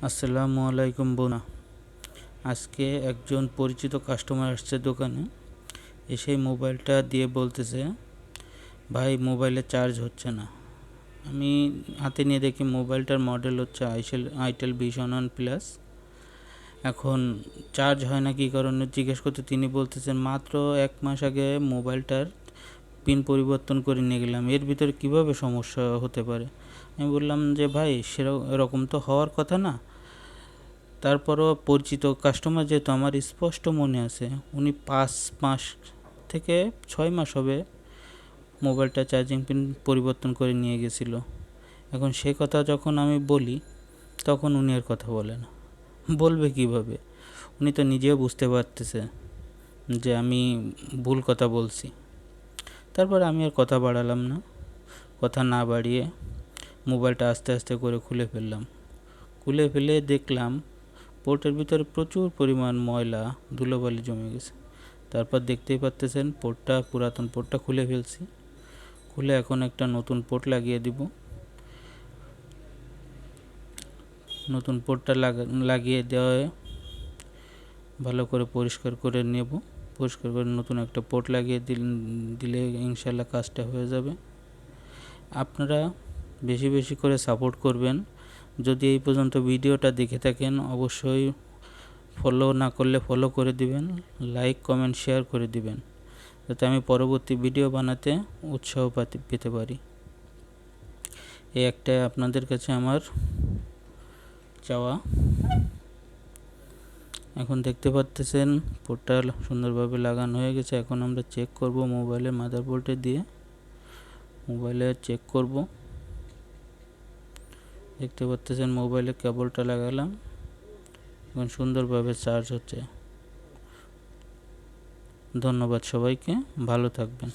আসসালামু আলাইকুম বোনা। আজকে একজন পরিচিত কাস্টমার আসছে দোকানে, এসেই মোবাইলটা দিয়ে বলতেছে, ভাই মোবাইলে চার্জ হচ্ছে না। আমি হাতে নিয়ে দেখি মোবাইলটার মডেল হচ্ছে আইটেল ভিশন 1 প্লাস। এখন চার্জ হয় না কী কারণে জিজ্ঞেস করতে তিনি বলতেছেন, মাত্র 1 মাস আগে মোবাইলটার পিন পরিবর্তন করে নিয়ে গেলাম, এর ভিতরে কীভাবে সমস্যা হতে পারে। আমি বললাম যে ভাই এরকম তো হওয়ার কথা না। তারপরও পরিচিত কাস্টমার যেহেতু আমার স্পষ্ট মনে আছে, উনি 5 মাস থেকে 6 মাস হবে মোবাইলটা চার্জিং পিন পরিবর্তন করে নিয়ে গেছিলো। এখন সে কথা যখন আমি বলি তখন উনি আর কথা বলে না। বলবে কিভাবে? উনি তো নিজেও বুঝতে পারতেছে যে আমি ভুল কথা বলছি। তারপর আমি আর কথা বাড়ালাম না, কথা না বাড়িয়ে মোবাইলটা আস্তে আস্তে করে খুলে ফেললাম। খুলে ফেলে দেখলাম পোর্টের ভিতরে প্রচুর পরিমাণ ময়লা ধুলোবালি জমে গেছে। তারপর দেখতেই পাচ্তেছেন পুরাতন পোর্টটা খুলে ফেলছি। খুলে এখন একটা নতুন পোর্ট লাগিয়ে দিব। নতুন পোর্টটা লাগিয়ে দেওয়ায় ভালো করে পরিষ্কার করে নেব। পরিষ্কার করে নতুন একটা পোর্ট লাগিয়ে দিলে ইনশাল্লাহ কাজটা হয়ে যাবে। আপনারা বেশি বেশি করে সাপোর্ট করবেন। যদি এই পর্যন্ত ভিডিওটা দেখে থাকেন অবশ্যই ফলো না করলে ফলো করে দিবেন, লাইক কমেন্ট শেয়ার করে দিবেন, যাতে আমি পরবর্তী ভিডিও বানাতে উৎসাহ পেতে পারি। এই একটা আপনাদের কাছে আমার চাওয়া। এখন দেখতে পাচ্ছেন পোর্টটা সুন্দরভাবে লাগানো হয়ে গেছে। এখন আমরা চেক করব মোবাইলের মাদারবোর্ডে দিয়ে। মোবাইলে চেক করব। দেখতে পাচ্ছেন মোবাইলে কেবলটা লাগালাম, এখন সুন্দরভাবে চার্জ হচ্ছে। ধন্যবাদ সবাইকে, ভালো থাকবেন।